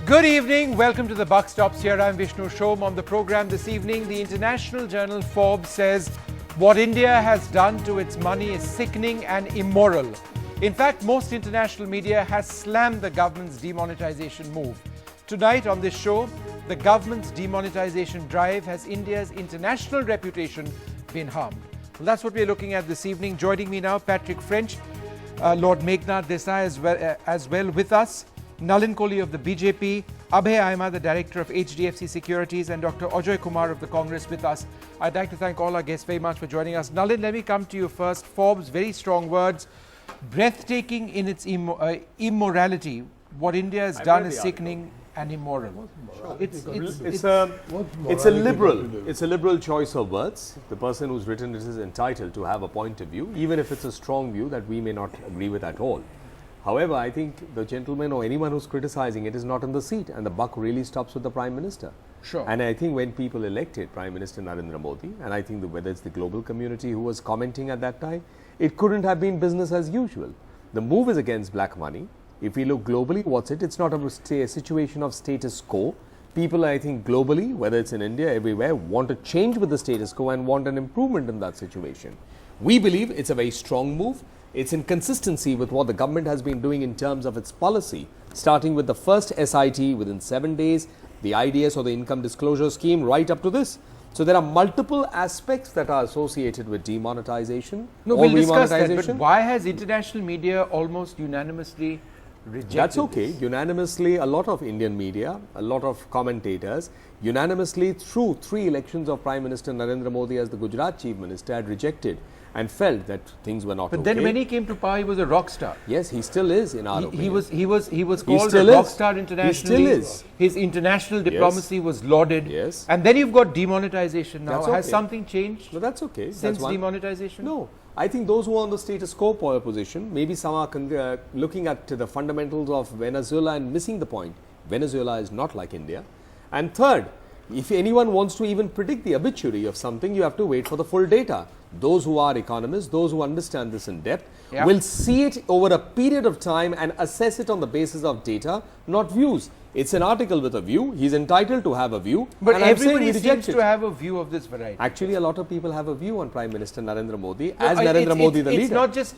Good evening. Welcome to The Buck Stops Here. I'm Vishnu Shom. On the program this evening, the international journal Forbes says what India has done to its money is sickening and immoral. In fact, most international media has slammed the government's demonetisation move. Tonight on this show, the government's demonetisation drive has India's international reputation been harmed. Well, that's what we're looking at this evening. Joining me now, Patrick French, Lord Meghnad Desai as well with us. Nalin Kohli of the BJP, Abhay Aima, the Director of HDFC Securities, and Dr. Ajoy Kumar of the Congress with us. I'd like to thank all our guests very much for joining us. Nalin, let me come to you first. Forbes, very strong words. Breathtaking in its immorality. What India has done is sickening and immoral. It's a liberal choice of words. The person who's written it is entitled to have a point of view, even if it's a strong view that we may not agree with at all. However, I think the gentleman or anyone who's criticizing it is not in the seat, and the buck really stops with the Prime Minister. Sure. And I think when people elected Prime Minister Narendra Modi, and I think whether it's the global community who was commenting at that time, it couldn't have been business as usual. The move is against black money. If we look globally, what's it? It's not a situation of status quo. People, I think globally, whether it's in India, everywhere, want to change with the status quo and want an improvement in that situation. We believe it's a very strong move. It's in consistency with what the government has been doing in terms of its policy, starting with the first SIT within 7 days, the IDS or the income disclosure scheme, right up to this. So there are multiple aspects that are associated with demonetization. No, we'll discuss that, but why has international media almost unanimously rejected That's okay. this? Unanimously, a lot of Indian media, a lot of commentators, unanimously through 3 elections of Prime Minister Narendra Modi as the Gujarat Chief Minister had rejected and felt that things were not okay. But then when he came to power, he was a rock star. Yes, he still is in our opinion. He was called a rock star internationally. He still is. His international diplomacy was lauded. Yes. And then you've got demonetization now. That's okay. Has something changed? No, that's okay. Since demonetization? No. I think those who are on the status quo position, maybe some are looking at the fundamentals of Venezuela and missing the point. Venezuela is not like India. And third, if anyone wants to even predict the obituary of something, you have to wait for the full data. Those who are economists, those who understand this in depth, will see it over a period of time and assess it on the basis of data, not views. It's an article with a view. He's entitled to have a view. But everybody seems to have a view of this variety. Actually, a lot of people have a view on Prime Minister Narendra Modi as Narendra Modi the leader.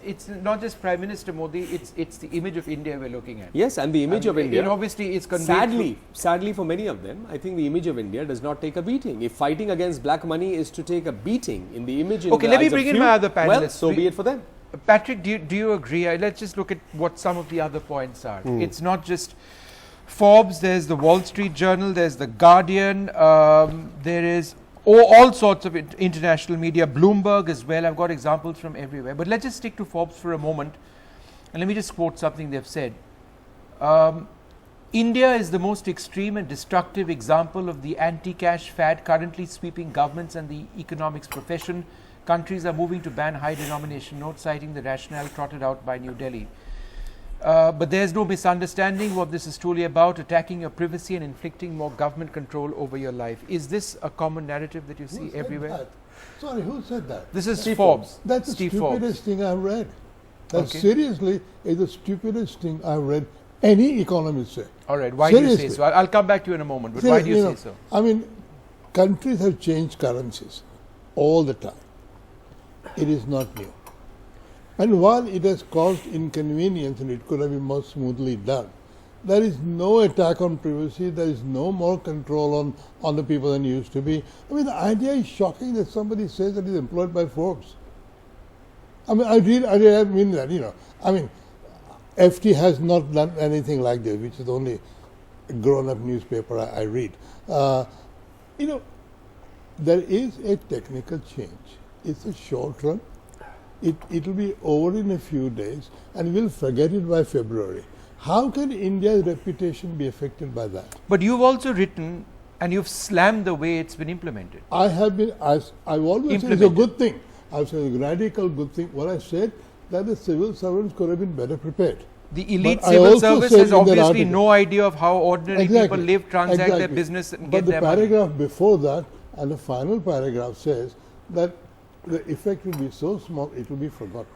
It's not just Prime Minister Modi. It's the image of India we're looking at. Yes, and the image of India. And obviously, it's conveyed. Sadly for many of them, I think the image of India does not take a beating. If fighting against black money is to take a beating in the image. Okay, let me bring in my other panelists. Well, so be it for them. Patrick, do you agree? Let's just look at what some of the other points are. It's not just Forbes, there's the Wall Street Journal, there's the Guardian, there is all sorts of international media, Bloomberg as well. I've got examples from everywhere. But let's just stick to Forbes for a moment. And let me just quote something they've said. India is the most extreme and destructive example of the anti-cash fad currently sweeping governments and the economics profession. Countries are moving to ban high denomination notes, citing the rationale trotted out by New Delhi. But there's no misunderstanding what this is truly about, attacking your privacy and inflicting more government control over your life. Is this a common narrative that you see everywhere? That? Sorry, who said that? This is Forbes. That's the stupidest thing I've read. That seriously is the stupidest thing I've read any economist say. All right, why do you say so? I'll come back to you in a moment, but why do you say so? I mean, countries have changed currencies all the time. It is not new. And while it has caused inconvenience and it could have been more smoothly done, there is no attack on privacy, there is no more control on the people than used to be. I mean, the idea is shocking that somebody says that he's employed by Forbes. I mean, I really mean that, I mean, FT has not done anything like this, which is the only grown-up newspaper I read. There is a technical change. It's a short run. It will be over in a few days and we'll forget it by February. How can India's reputation be affected by that? But you've also written and you've slammed the way it's been implemented. I've always said it's a good thing. I've said a radical good thing. What I said, that the civil servants could have been better prepared. The elite civil service has obviously no idea of how ordinary people live, transact their business and get their money. But the paragraph before that and the final paragraph says that the effect will be so small, it will be forgotten.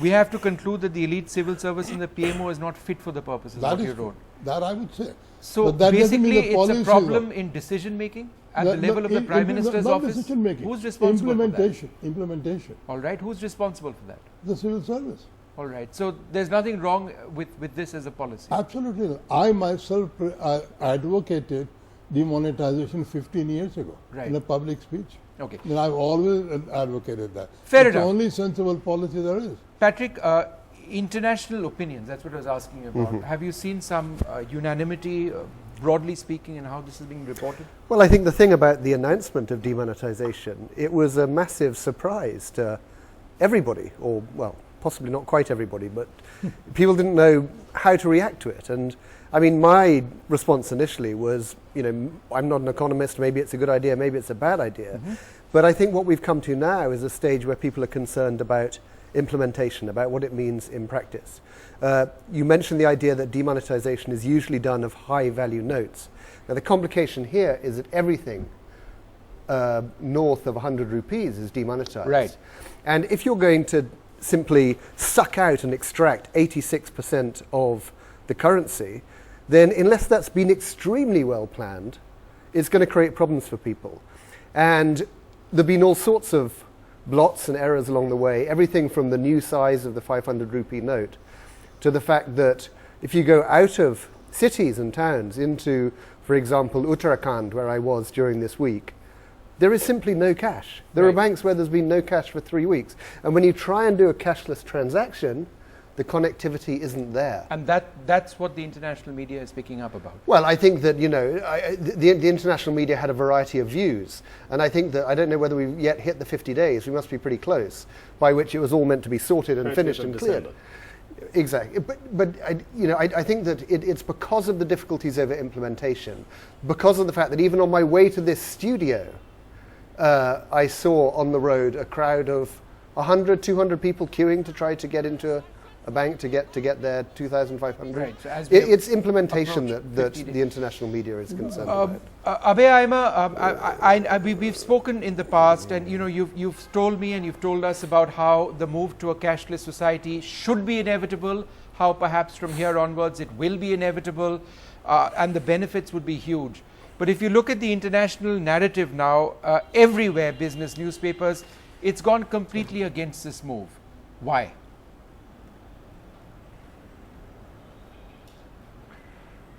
We have to conclude that the elite civil service in the PMO is not fit for the purposes of what you wrote. That I would say. So But that doesn't mean basically, the policy it's is a problem wrong. in decision making at the level of the Prime Minister's not office. decision making. Who's responsible for that? Implementation. All right, who's responsible for that? The civil service. All right, so there's nothing wrong with this as a policy. Absolutely not. I myself advocated demonetization 15 years ago in a public speech. Okay. And I've always advocated that. Fair it's enough. the only sensible policy there is. Patrick, international opinions, that's what I was asking you about. Have you seen some unanimity, broadly speaking, in how this is being reported? Well, I think the thing about the announcement of demonetization, it was a massive surprise to everybody, or, well, possibly not quite everybody, but people didn't know how to react to it. And I mean, my response initially was, you know, I'm not an economist, maybe it's a good idea, maybe it's a bad idea. But I think what we've come to now is a stage where people are concerned about implementation, about what it means in practice. You mentioned the idea that demonetization is usually done of high value notes. Now the complication here is that everything north of 100 rupees is demonetized. Right. And if you're going to simply suck out and extract 86% of the currency, then unless that's been extremely well planned, it's going to create problems for people. And there have been all sorts of blots and errors along the way, everything from the new size of the 500 rupee note to the fact that if you go out of cities and towns into, for example, Uttarakhand, where I was during this week, there is simply no cash. There are banks where there's been no cash for 3 weeks. And when you try and do a cashless transaction, the connectivity isn't there. And that's what the international media is picking up about. Well, I think that, you know, the international media had a variety of views. And I think that, I don't know whether we've yet hit the 50 days, we must be pretty close, by which it was all meant to be sorted and finished and cleared. Exactly. But I think that it's because of the difficulties over implementation, because of the fact that even on my way to this studio, I saw on the road a crowd of 100, 200 people queuing to try to get into a bank to get their 2,500. Right. So it's implementation that the international media is concerned about. Abhay Aima, we've spoken in the past, and you know you've told me and you've told us about how the move to a cashless society should be inevitable, how perhaps from here onwards it will be inevitable, and the benefits would be huge. But if you look at the international narrative now, everywhere, business, newspapers, it's gone completely against this move. Why?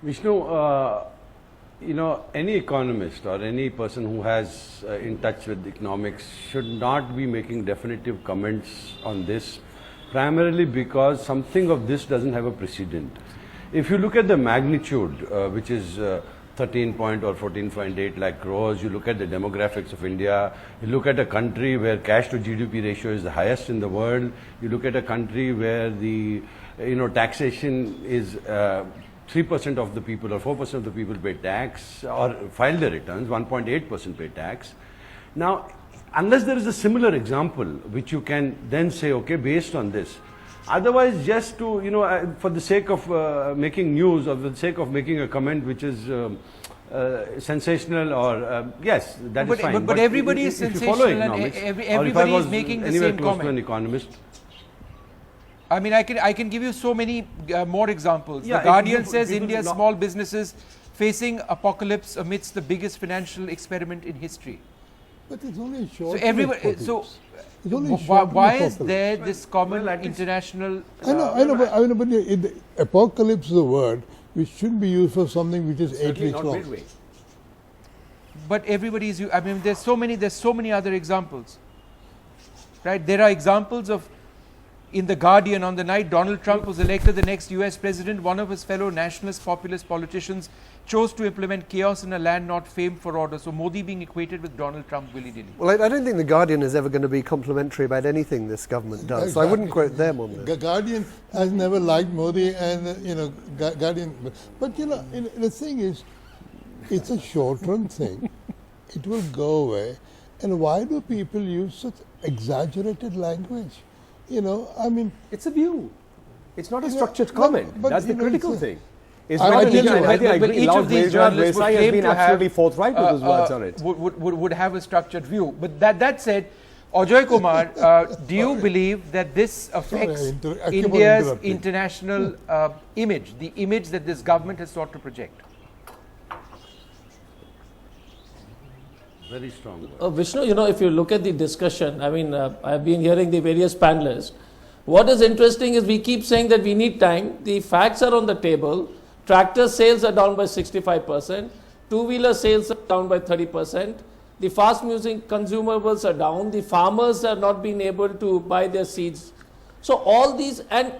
Vishnu, you know, any economist or any person who has in touch with economics should not be making definitive comments on this, primarily because something of this doesn't have a precedent. If you look at the magnitude, which is 13 point or 14.8 lakh crores, you look at the demographics of India, you look at a country where cash to GDP ratio is the highest in the world, you look at a country where the, you know, taxation is 3% of the people or 4% of the people pay tax or file their returns, 1.8% pay tax. Now, unless there is a similar example which you can then say, okay, based on this, otherwise just to, you know, for the sake of making news or for the sake of making a comment which is sensational or, yes, that is fine. But everybody is sensational and everybody is making the same comment. To an economist, I mean, I can give you so many more examples. Yeah, the Guardian says India's small businesses facing apocalypse amidst the biggest financial experiment in history. But it's only a short. So everybody. So why is there this common international? I know, but apocalypse is a word which should be used for something which is 8 weeks long. But everybody is. I mean, there's so many other examples. Right? There are examples of. In the Guardian, on the night Donald Trump was elected the next US president, one of his fellow nationalist populist politicians chose to implement chaos in a land not famed for order. So Modi being equated with Donald Trump willy-nilly. Well, I don't think the Guardian is ever going to be complimentary about anything this government does. Exactly. So I wouldn't quote them on this. The Guardian has never liked Modi, and Guardian. But the thing is, it's a short-term thing. It will go away. And why do people use such exaggerated language? I mean, it's a view. It's not a structured comment. but That's the critical thing. It's I not tell you, I think but each of these journalists would has claim been to absolutely have, forthright with his words on it. Would have a structured view. But that said, Ajoy Kumar, do you believe that this affects I keep on India's interrupting. international image, the image that this government has sought to project? Very strong word. Vishnu, if you look at the discussion, I mean, I've been hearing the various panelists. What is interesting is we keep saying that we need time. The facts are on the table. Tractor sales are down by 65%. Two-wheeler sales are down by 30%. The fast-moving consumables are down. The farmers are not being able to buy their seeds. So all these, and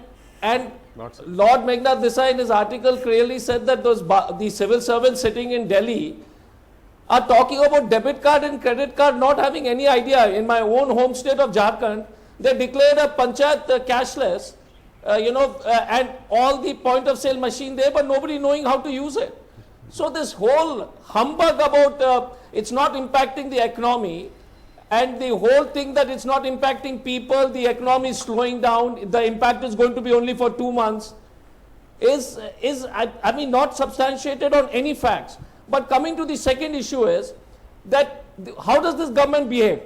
Lord Meghnad Desai in his article clearly said that the civil servants sitting in Delhi are talking about debit card and credit card, not having any idea. In my own home state of Jharkhand, they declared a panchayat cashless, and all the point of sale machine there, but nobody knowing how to use it. So this whole humbug about it's not impacting the economy, and the whole thing that it's not impacting people, the economy is slowing down, the impact is going to be only for 2 months, is I mean, not substantiated on any facts. But coming to the second issue is that how does this government behave?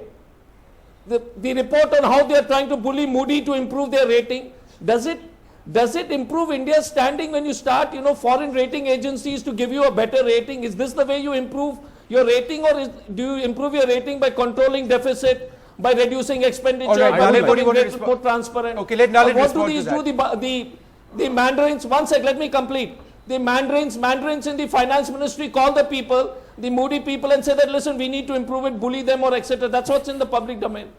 The report on how they are trying to bully Moody to improve their rating, does it improve India's standing when you start, foreign rating agencies to give you a better rating? Is this the way you improve your rating, or do you improve your rating by controlling deficit, by reducing expenditure, All right, by Nalin, what do you want to making it more transparent? Okay, let Nalin What do respond to these that. do? The mandarins, one sec, let me complete. The mandarins in the finance ministry call the people, the Moody people, and say that, listen, we need to improve it, bully them, or etc. That's what's in the public domain.